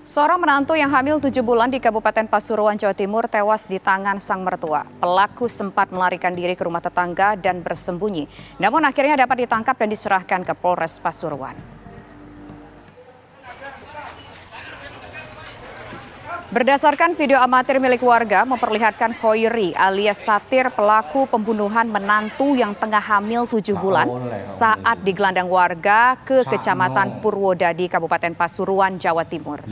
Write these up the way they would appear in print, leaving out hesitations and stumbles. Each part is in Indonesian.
Seorang menantu yang hamil 7 bulan di Kabupaten Pasuruan, Jawa Timur tewas di tangan sang mertua. Pelaku sempat melarikan diri ke rumah tetangga dan bersembunyi. Namun akhirnya dapat ditangkap dan diserahkan ke Polres Pasuruan. Berdasarkan video amatir milik warga memperlihatkan Hoiri alias Satir pelaku pembunuhan menantu yang tengah hamil 7 bulan saat digelandang warga ke Kecamatan Purwodadi, Kabupaten Pasuruan, Jawa Timur.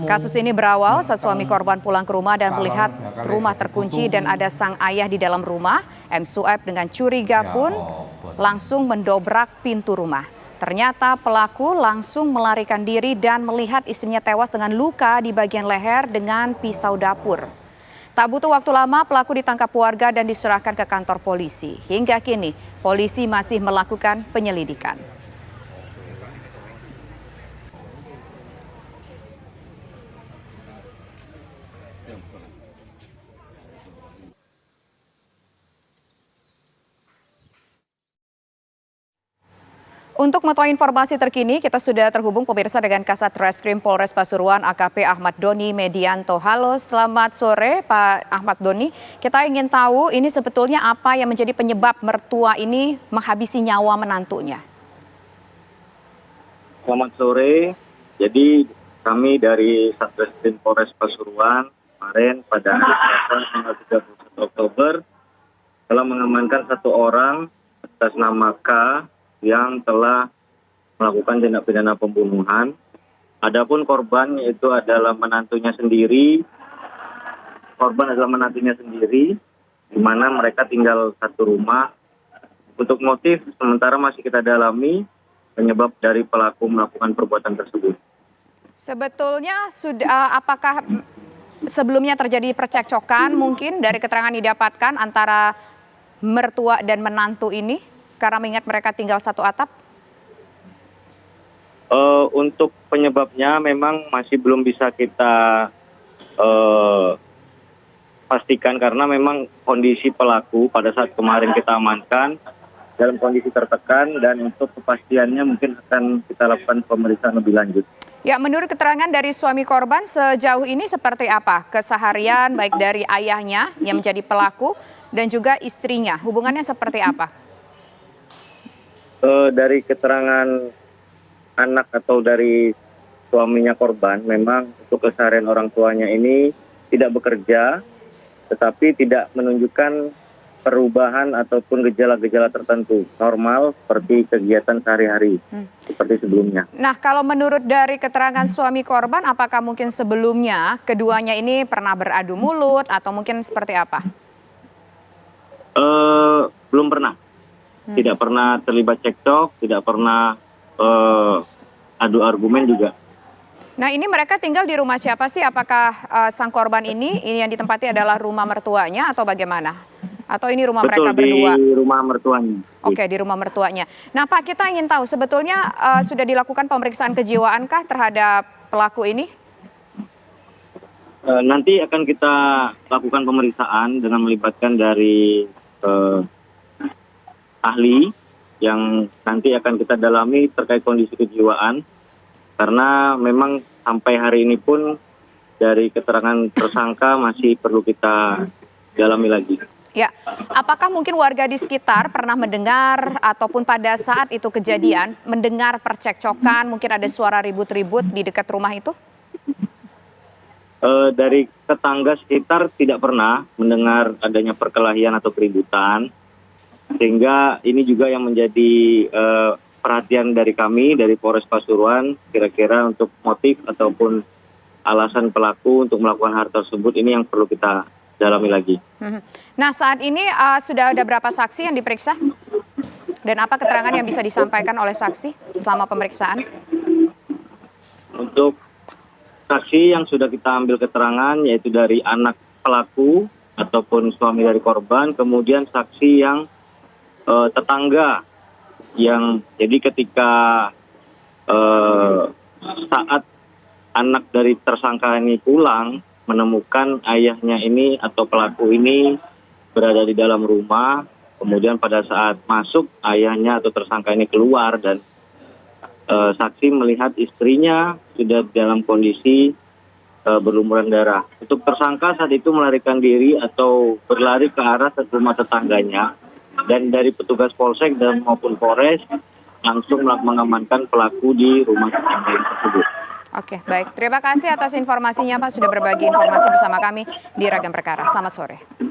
Kasus ini berawal saat suami korban pulang ke rumah dan melihat rumah terkunci dan ada sang ayah di dalam rumah. M. Sueb dengan curiga pun langsung mendobrak pintu rumah. Ternyata pelaku langsung melarikan diri dan melihat istrinya tewas dengan luka di bagian leher dengan pisau dapur. Tak butuh waktu lama pelaku ditangkap warga dan diserahkan ke kantor polisi. Hingga kini polisi masih melakukan penyelidikan. Untuk mengetahui informasi terkini, kita sudah terhubung pemirsa dengan Kasat Reskrim Polres Pasuruan AKP Ahmad Doni Medianto. Halo, selamat sore Pak Ahmad Doni. Kita ingin tahu ini sebetulnya apa yang menjadi penyebab mertua ini menghabisi nyawa menantunya. Selamat sore. Jadi kami dari Satreskrim Polres Pasuruan kemarin pada hari Selasa tanggal 31 Oktober telah mengamankan satu orang atas nama K yang telah melakukan tindak pidana pembunuhan. Adapun korban yaitu adalah menantunya sendiri. Korban adalah menantunya sendiri, di mana mereka tinggal satu rumah. Untuk motif sementara masih kita dalami penyebab dari pelaku melakukan perbuatan tersebut. Sebetulnya apakah sebelumnya terjadi percekcokan mungkin dari keterangan didapatkan antara mertua dan menantu ini? Karena mengingat mereka tinggal satu atap? Untuk penyebabnya memang masih belum bisa kita pastikan karena memang kondisi pelaku pada saat kemarin kita amankan dalam kondisi tertekan dan untuk kepastiannya mungkin akan kita lakukan pemeriksaan lebih lanjut. Ya, menurut keterangan dari suami korban sejauh ini seperti apa keseharian baik dari ayahnya yang menjadi pelaku dan juga istrinya, hubungannya seperti apa? Dari keterangan anak atau dari suaminya korban, memang untuk keseharian orang tuanya ini tidak bekerja, tetapi tidak menunjukkan perubahan ataupun gejala-gejala tertentu, normal seperti kegiatan sehari-hari, seperti sebelumnya. Nah, kalau menurut dari keterangan suami korban, apakah mungkin sebelumnya keduanya ini pernah beradu mulut atau mungkin seperti apa? Belum pernah. Tidak pernah terlibat cekcok, tidak pernah adu argumen juga. Nah, ini mereka tinggal di rumah siapa sih? Apakah sang korban ini yang ditempati adalah rumah mertuanya atau bagaimana? Atau ini rumah mereka berdua? Di rumah mertuanya. Oke, di rumah mertuanya. Nah, Pak, kita ingin tahu sebetulnya sudah dilakukan pemeriksaan kejiwaankah terhadap pelaku ini? Nanti akan kita lakukan pemeriksaan dengan melibatkan dari ahli yang nanti akan kita dalami terkait kondisi kejiwaan, karena memang sampai hari ini pun dari keterangan tersangka masih perlu kita dalami lagi. Ya, apakah mungkin warga di sekitar pernah mendengar ataupun pada saat itu kejadian mendengar percekcokan, mungkin ada suara ribut-ribut di dekat rumah itu? Dari tetangga sekitar tidak pernah mendengar adanya perkelahian atau keributan. Sehingga ini juga yang menjadi perhatian dari kami, dari Polres Pasuruan, kira-kira untuk motif ataupun alasan pelaku untuk melakukan hal tersebut, ini yang perlu kita dalami lagi. Nah, saat ini sudah ada berapa saksi yang diperiksa? Dan apa keterangan yang bisa disampaikan oleh saksi selama pemeriksaan? Untuk saksi yang sudah kita ambil keterangan, yaitu dari anak pelaku ataupun suami dari korban, kemudian saksi yang tetangga yang jadi ketika saat anak dari tersangka ini pulang menemukan ayahnya ini atau pelaku ini berada di dalam rumah, kemudian pada saat masuk ayahnya atau tersangka ini keluar dan saksi melihat istrinya sudah dalam kondisi berlumuran darah. Untuk tersangka saat itu melarikan diri atau berlari ke arah rumah tetangganya, dan dari petugas polsek dan maupun Polres langsung mengamankan pelaku di rumah tetangga tersebut. Oke, baik. Terima kasih atas informasinya Pak, sudah berbagi informasi bersama kami di Ragam Perkara. Selamat sore.